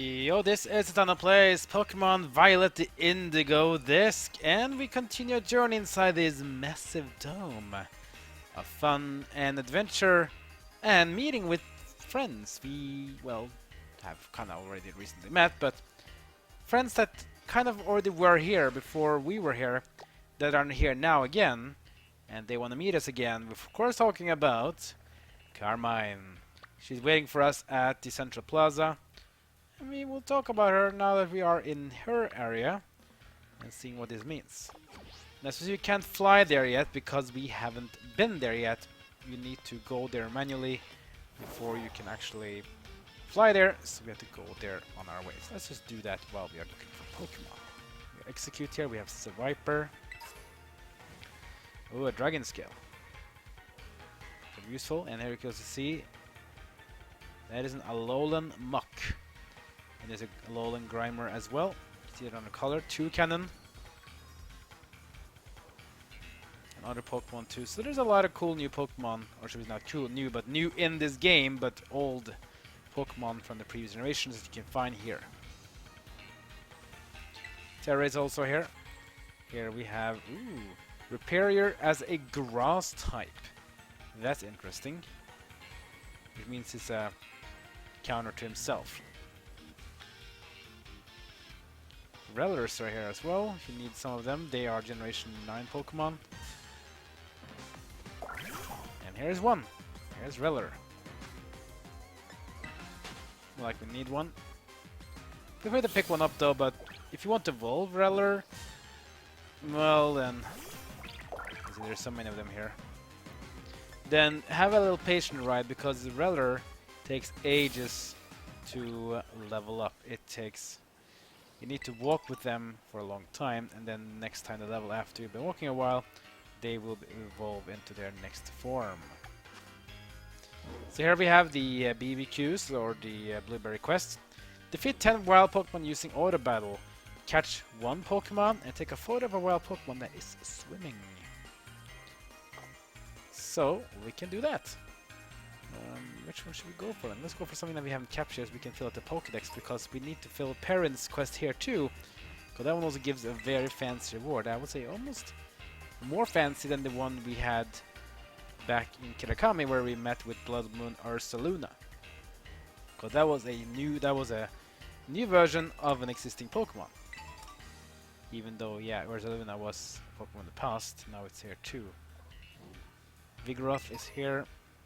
Yo, this is Tana Plays Pokémon Violet, the Indigo Disk, and we continue our journey inside this massive dome of fun and adventure and meeting with friends. We, well, have kind of already recently met, but friends that kind of already were here before we were here that are here now again, and they want to meet us again. We're of course talking about Carmine. She's waiting for us at the Central Plaza. And we will talk about her now that we are in her area and seeing what this means. Now, since you can't fly there yet because we haven't been there yet, you need to go there manually before you can actually fly there, so we have to go there on our way. So let's just do that while we are looking for Pokemon. We execute here, we have Viper. Oh, a Dragon Scale. Very useful, and here you can see that is an Alolan Muck. And there's a Alolan Grimer as well. See it on the color. 2 cannon. And other Pokemon too. So there's a lot of cool new Pokemon. Or should be not cool, new, but new in this game, but old Pokemon from the previous generations that you can find here. Terra is also here. Here we have, Reparier as a grass type. That's interesting. Which means it's a counter to himself. Relers are here as well, if you need some of them. They are Generation 9 Pokemon. And here's one. Here's Reller. Like we need one. Feel free to pick one up though, but if you want to evolve Reller, well then, there's so many of them here. Then have a little patient ride, because the Reller takes ages to level up. You need to walk with them for a long time, and then next time they level after you've been walking a while, they will evolve into their next form. So here we have the BBQs, or the Blueberry Quest. Defeat 10 wild Pokemon using Auto Battle. Catch 1 Pokemon and take a photo of a wild Pokemon that is swimming. So we can do that. Which one should we go for? Let's go for something that we haven't captured, so we can fill out the Pokédex, because we need to fill Parents quest here too, because that one also gives a very fancy reward. I would say almost more fancy than the one we had back in Kirakami, where we met with Blood Moon Ursaluna. Because that was a new version of an existing Pokemon. Even though, yeah, Ursaluna was a Pokemon in the past, now it's here too. Vigoroth is here.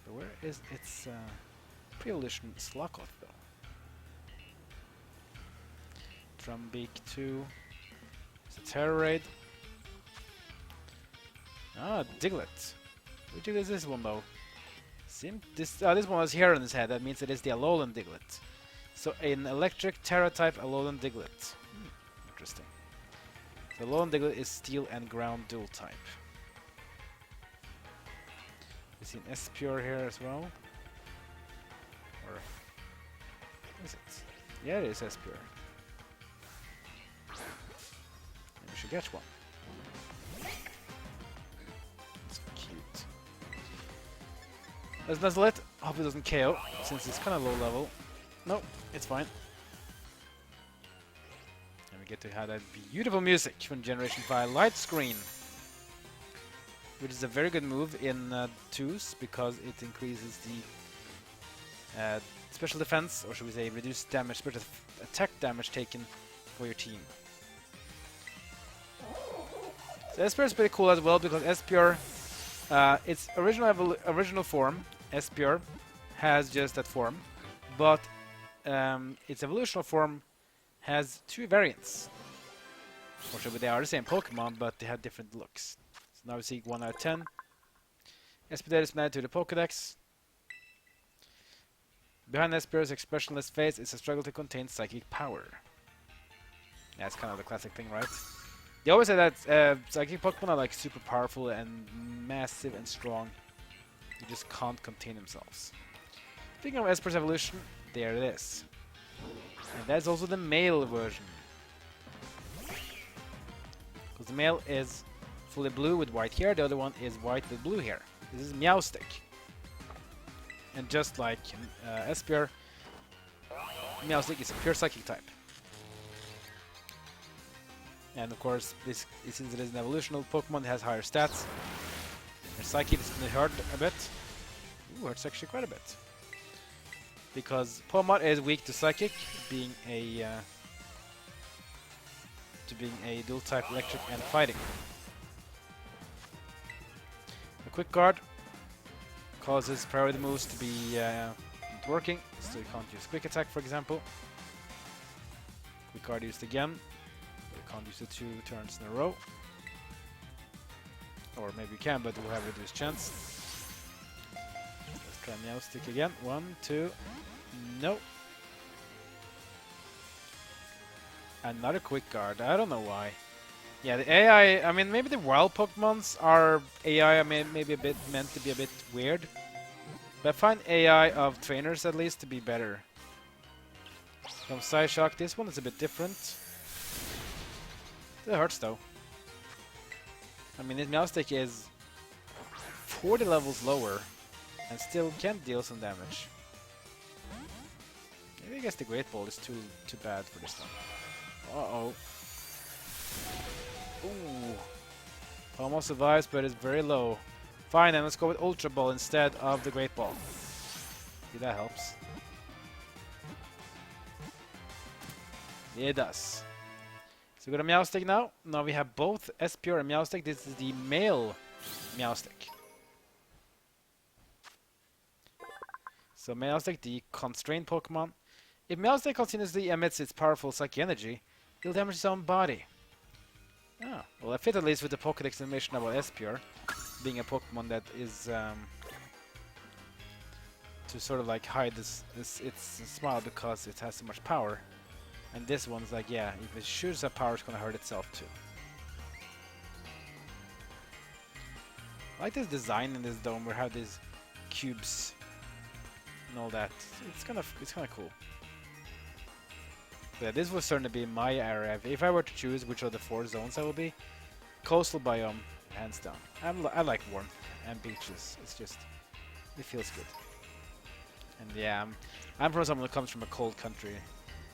But where is its pre-evolution Slakoth though? Drumbeak 2. It's a Terror Raid. Ah, Diglett. Which is this one though? This one has hair on his head. That means it is the Alolan Diglett. So an electric Terra type Alolan Diglett. Interesting. The Alolan Diglett is Steel and Ground dual type. We see an Espure here as well. Or is it? Yeah, it is Espure. Maybe we should get one. It's cute. Let's muzzle it. Hope it doesn't KO, since it's kind of low level. Nope, it's fine. And we get to have that beautiful music from Generation 5 Light Screen, which is a very good move in 2s, because it increases the special defense, or should we say reduced damage, special attack damage taken for your team. So Espure is pretty cool as well, because Espure, its original form, Espure, has just that form, but its evolutionary form has 2 variants. Or should we, they are the same Pokemon, but they have different looks. So now we see 1 out of 10. Espure is added to the Pokédex. Behind Espire's expressionless face is a struggle to contain psychic power. Yeah, that's kind of the classic thing, right? They always say that psychic Pokemon are like super powerful and massive and strong. They just can't contain themselves. Speaking of Espire's evolution, there it is. And that's also the male version. Because the male is fully blue with white hair, the other one is white with blue hair. This is Meowstic. And just like Espure, Meowstic is a pure Psychic type. And of course, since it is an evolutional Pokemon, it has higher stats. And Psychic is going to hurt a bit. Ooh, hurts actually quite a bit. Because Pokemon is weak to Psychic, being a dual type Electric and Fighting. A Quick Guard causes priority moves to be not working, so you can't use Quick Attack, for example. Quick Guard used again. You can't use it 2 turns in a row. Or maybe you can, but we'll have a reduced chance. Let's try Meowstic again. 1, 2. No. Another Quick Guard. I don't know why. Yeah, the AI, I mean, maybe the wild Pokemons are AI, I mean, maybe a bit meant to be a bit weird. But I find AI of trainers, at least, to be better. From Psyshock, this one is a bit different. It hurts, though. I mean, this Meowstic is 40 levels lower and still can deal some damage. Maybe I guess the Great Ball is too bad for this one. Uh-oh. Ooh. Almost survives, but it's very low. Fine, then let's go with Ultra Ball instead of the Great Ball. See, that helps. Yeah, it does. So we got a Meowstic now. Now we have both Espeon and Meowstic. This is the male Meowstic. So Meowstic, the constrained Pokemon. If Meowstic continuously emits its powerful psychic energy, it'll damage its own body. Oh, well, I fit at least with the Pokédex animation about Espeon, being a Pokemon that is to sort of like hide its smile because it has so much power. And this one's like, yeah, if it shoots that power, it's gonna hurt itself too. I like this design in this dome where we have these cubes and all that. It's kind of cool. But yeah, this will certainly be my area. If I were to choose which of the 4 zones I will be, coastal biome, hands down. I like warmth and beaches. It's just, it feels good. And yeah, I'm from someone who comes from a cold country,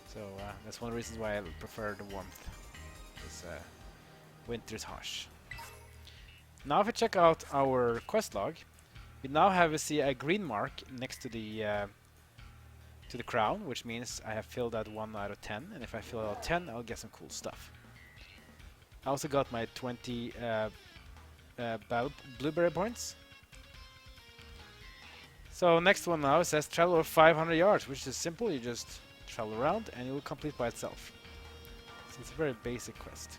so that's one of the reasons why I prefer the warmth. Because winter is harsh. Now if we check out our quest log, we now have a green mark next to the crown, which means I have filled out 1 out of 10, and if I fill out 10, I'll get some cool stuff. I also got my 20 blueberry points. So next one now says travel over 500 yards, which is simple. You just travel around and it will complete by itself. So it's a very basic quest.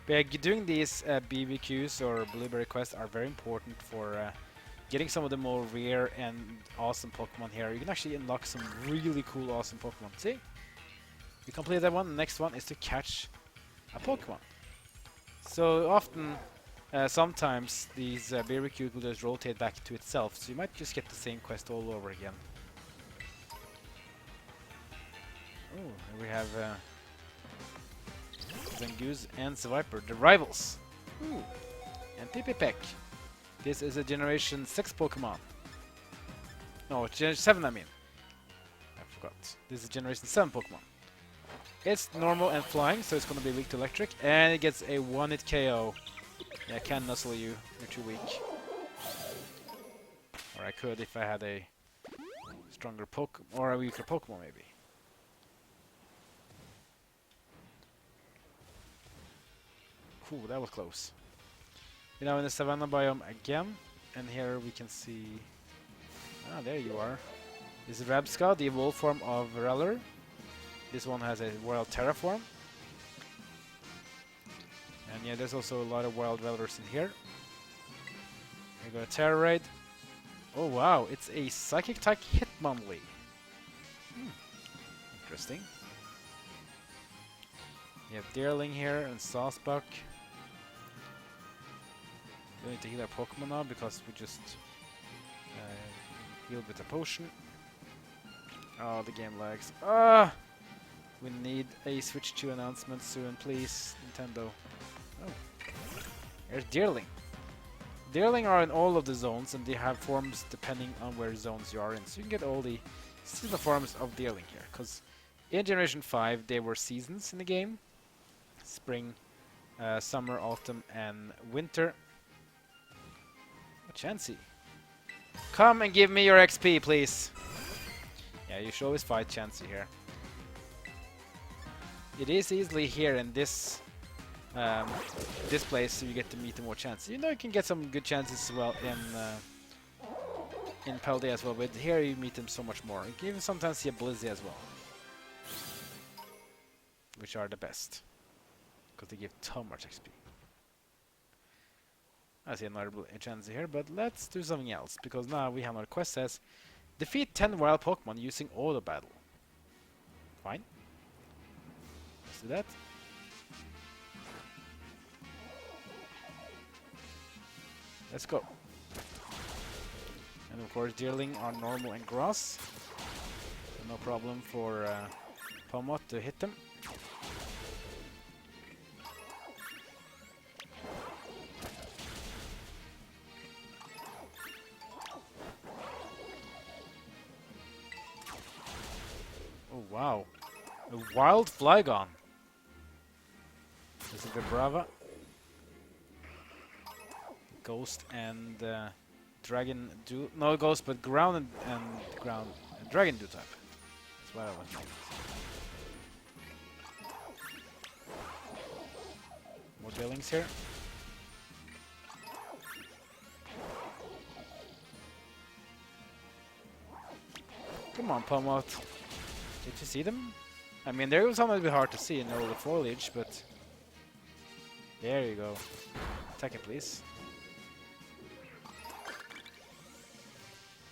But doing these BBQs or blueberry quests are very important for getting some of the more rare and awesome Pokemon here. You can actually unlock some really cool, awesome Pokemon. See? You complete that one. The next one is to catch a Pokemon. So often, sometimes these BBQs will just rotate back to itself. So you might just get the same quest all over again. Oh, here we have Zangoose and Seviper, the rivals. Ooh. And Pipipek. This is a Generation 6 Pokemon. No, it's Generation 7, I mean. I forgot. This is Generation 7 Pokemon. It's normal and flying, so it's going to be weak to electric. And it gets a 1-hit KO. Yeah, I can't nuzzle you. You're too weak. Or I could if I had a stronger Pokemon. Or a weaker Pokemon, maybe. Ooh, that was close. We're now in the Savannah biome again, and here we can see... Ah, there you are. This is Rabsca, the evolved form of Rellor. This one has a wild Terraform. And yeah, there's also a lot of wild Rellors in here. We got a Terra Raid. Oh wow, it's a Psychic type Hitmonlee. Interesting. We have Deerling here and Sawsbuck. We need to heal our Pokemon now because we just healed with a potion. Oh, the game lags. Ah! We need a Switch 2 announcement soon, please, Nintendo. Oh. There's Deerling. Deerling are in all of the zones, and they have forms depending on where zones you are in. So you can get all the seasonal forms of Deerling here. Because in Generation 5, there were seasons in the game. Spring, summer, autumn, and winter. Chansey. Come and give me your XP, please. Yeah, you should always fight Chansey here. It is easily here in this this place, so you get to meet more chances. You know, you can get some good chances as well in Paldea as well, but here you meet them so much more. You can even sometimes see a Blizzy as well, which are the best because they give so much XP. I see another chance here, but let's do something else because now we have our quest says defeat 10 wild Pokemon using auto battle. Fine. Let's do that. Let's go. And of course, Deerling are normal and grass. So no problem for Pomot to hit them. Oh wow. A wild Flygon. This is Vibrava. Ghost and Dragon do no Ghost, but Ground and Ground and Dragon do type. That's what I was thinking. More Deerlings here. Come on, Pomot. Did you see them? I mean, there was something a bit hard to see in all the foliage, but there you go. Attack it, please.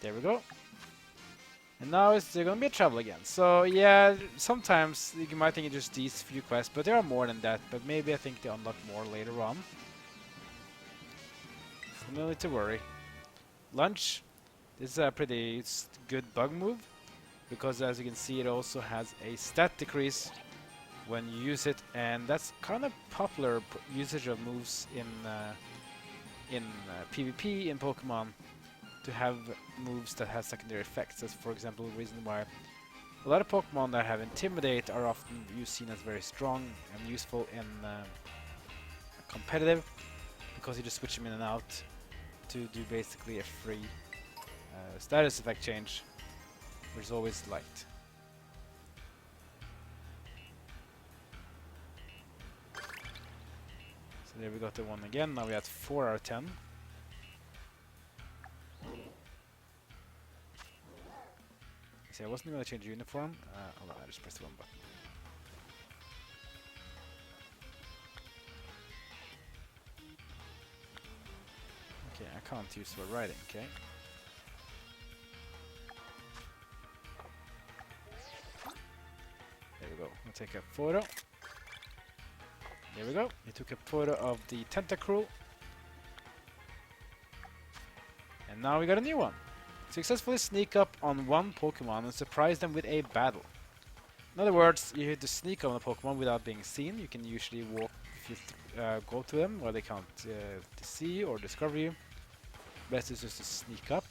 There we go. And now it's going to be a travel again. So yeah, sometimes you might think it's just these few quests, but there are more than that. But maybe I think they unlock more later on. So no need to worry. Lunch. This is a pretty good bug move, because as you can see, it also has a stat decrease when you use it, and that's kind of popular usage of moves in PvP in Pokemon, to have moves that have secondary effects. That's, for example, the reason why a lot of Pokemon that have Intimidate are often seen as very strong and useful in competitive, because you just switch them in and out to do basically a free status effect change, which is always liked. So there we got the one again. Now we have 4 out of 10. See, I wasn't going to change uniform. Hold on, I just pressed one button. Okay, I can't use for writing, okay? There we go. We'll take a photo. There we go. We took a photo of the Tentacruel. And now we got a new one. Successfully sneak up on one Pokemon and surprise them with a battle. In other words, you have to sneak on a Pokemon without being seen. You can usually walk if you go to them, while they can't see you or discover you. Best is just to sneak up.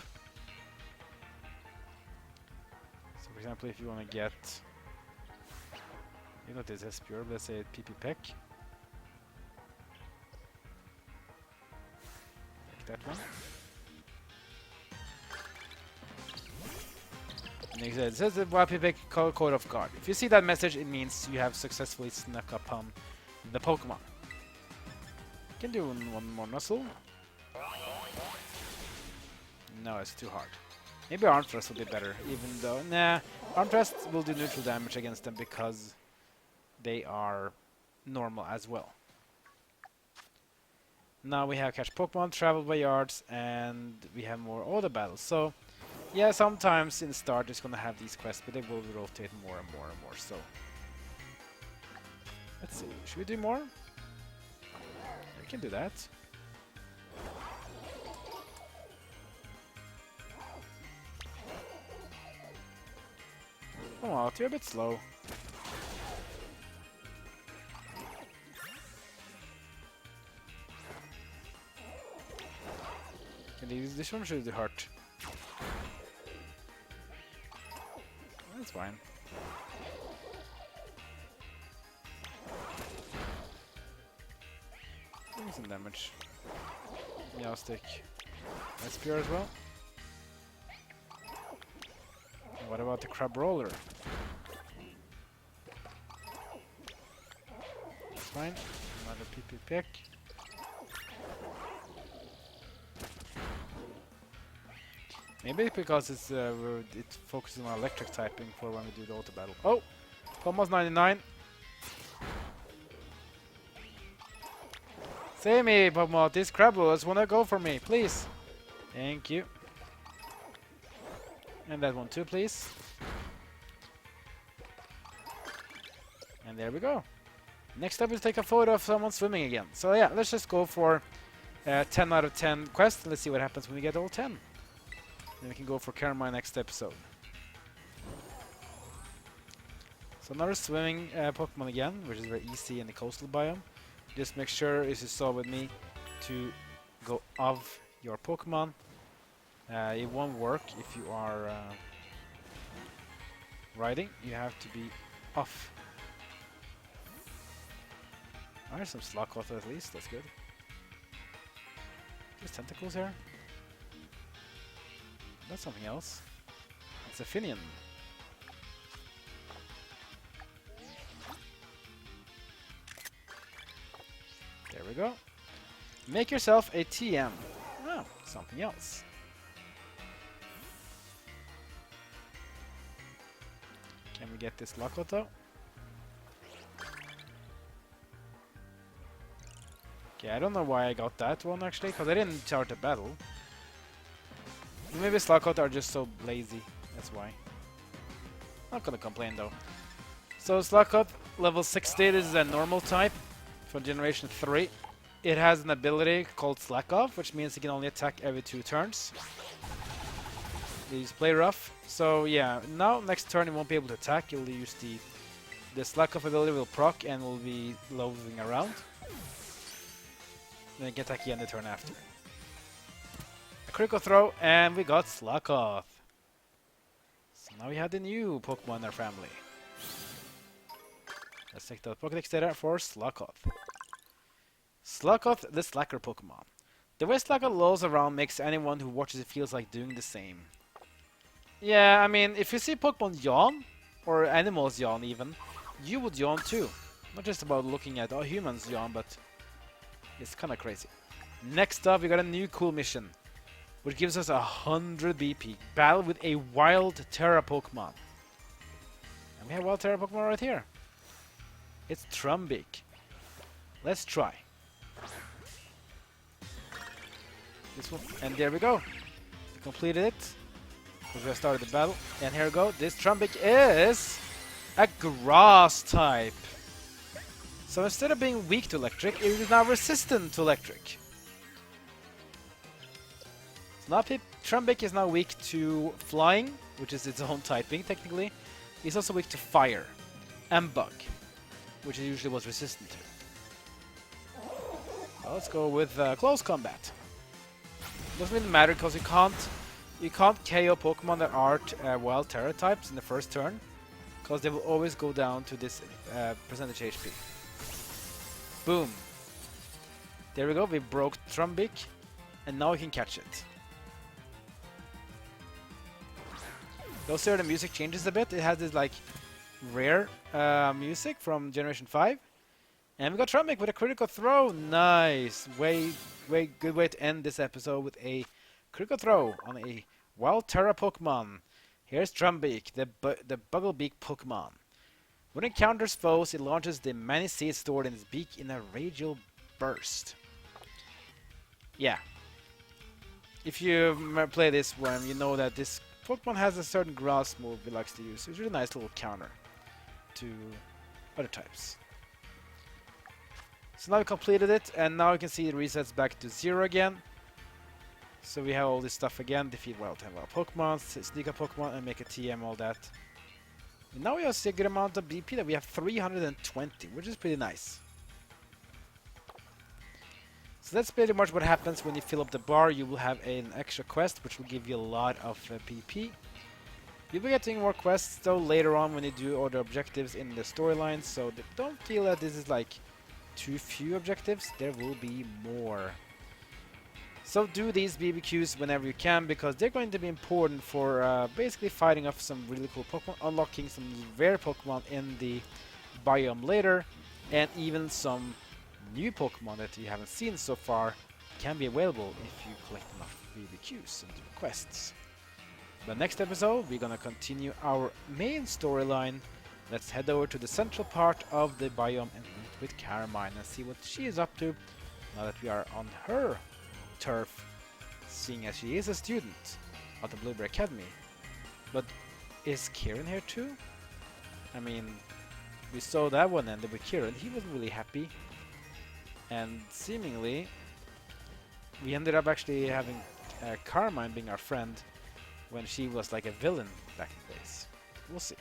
So for example, if you want to get, you know, this is pure, let's say PP Peck. Like that one. It says the PP code of guard. If you see that message, it means you have successfully snuck upon the Pokemon. You can do one more muscle. No, it's too hard. Maybe Arm Thrust will be better, even though... Nah, Arm Thrust will do neutral damage against them because they are normal as well. Now we have Catch Pokemon, Travel by Yards, and we have more auto battles. So, yeah, sometimes in the start it's going to have these quests, but they will rotate more and more and more. So, let's see. Should we do more? We can do that. Come on, you're a bit slow. This one should hurt. That's fine. Doing some damage. Meow stick. That's pure as well. And what about the crab roller? That's fine. Another PP pick. Maybe because it's it focuses on electric typing for when we do the auto battle. Oh, almost 99. Save me, Pokemon. These crabblers wanna go for me, please. Thank you. And that one too, please. And there we go. Next up is take a photo of someone swimming again. So yeah, let's just go for 10 out of 10 quests. Let's see what happens when we get all 10. Then we can go for Carmine next episode. So another swimming Pokemon again, which is very easy in the coastal biome. Just make sure, as you saw with me, to go off your Pokemon. It won't work if you are riding. You have to be off. There's some Sluggoth at least, that's good. There's tentacles here. That's something else. It's a Finian. There we go. Make yourself a TM. Oh, something else. Can we get this Sluggoth though? Okay, I don't know why I got that one actually, because I didn't start a battle. Maybe Sluggoth are just so lazy, that's why. Not gonna complain though. So Sluggoth, level 60, this is a normal type for Generation 3. It has an ability called Slack Off, which means it can only attack every 2 turns. Please play rough. So yeah, now next turn it won't be able to attack, you'll use the Slack Off ability will proc and will be loafing around. Then it can attack again the turn after. A critical throw, and we got Sluggoth. So now we have the new Pokemon in our family. Let's take the Pokédex data for Sluggoth. Sluggoth, the Slacker Pokemon. The way Sluggoth lolls around makes anyone who watches it feels like doing the same. Yeah, I mean, if you see Pokemon yawn, or animals yawn even, you would yawn too. Not just about looking at humans yawn, but it's kinda crazy. Next up, we got a new cool mission, which gives us 100 BP. Battle with a Wild Terra Pokemon. And we have Wild Terra Pokemon right here. It's Trumbeak. Let's try. This one, and there we go. We completed it. We have started the battle, and here we go. This Trumbeak is a Grass type. So instead of being weak to electric, it is now resistant to electric. Trumbeak is now weak to flying, which is its own typing technically. It's also weak to fire and bug, which it usually was resistant to. Now let's go with close combat. Doesn't really matter because you can't KO Pokemon that aren't Wild Terra types in the first turn, because they will always go down to this percentage HP. Boom. There we go. We broke Trumbeak, and now we can catch it. You'll see the music changes a bit. It has this like rare music from Generation 5. And we got Trumbeak with a critical throw. Nice. Good way to end this episode with a critical throw on a Wild Terra Pokemon. Here's Trumbeak, the Bugglebeak Pokemon. When it encounters foes, it launches the many seeds stored in its beak in a radial burst. Yeah. If you play this one, you know that this Pokemon has a certain grass move it likes to use. It's a really nice little counter to other types. So now we completed it, and now you can see it resets back to 0 again. So we have all this stuff again, defeat Wild Terra Pokemon, sneak a Pokemon, and make a TM, all that. And now we have a good amount of BP that we have 320, which is pretty nice. So that's pretty much what happens when you fill up the bar. You will have an extra quest, which will give you a lot of PP. You'll be getting more quests though later on when you do other objectives in the storyline, so don't feel that this is like too few objectives. There will be more. So do these BBQs whenever you can, because they're going to be important for basically fighting off some really cool Pokemon, unlocking some rare Pokemon in the biome later, and even some new Pokemon that you haven't seen so far can be available if you collect enough BBQs and do quests. The next episode, we're gonna continue our main storyline. Let's head over to the central part of the biome and meet with Carmine and see what she is up to now that we are on her turf, seeing as she is a student at the Blueberry Academy. But is Kieran here too? I mean, we saw that one ended with Kieran. He wasn't really happy. And seemingly, we ended up actually having Carmine being our friend when she was like a villain back in the days. We'll see.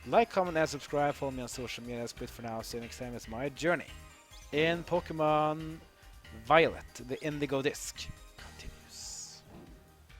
Like, comment, and subscribe. Follow me on social media. That's good for now. See you next time. It's my journey in Pokemon Violet, the Indigo Disk.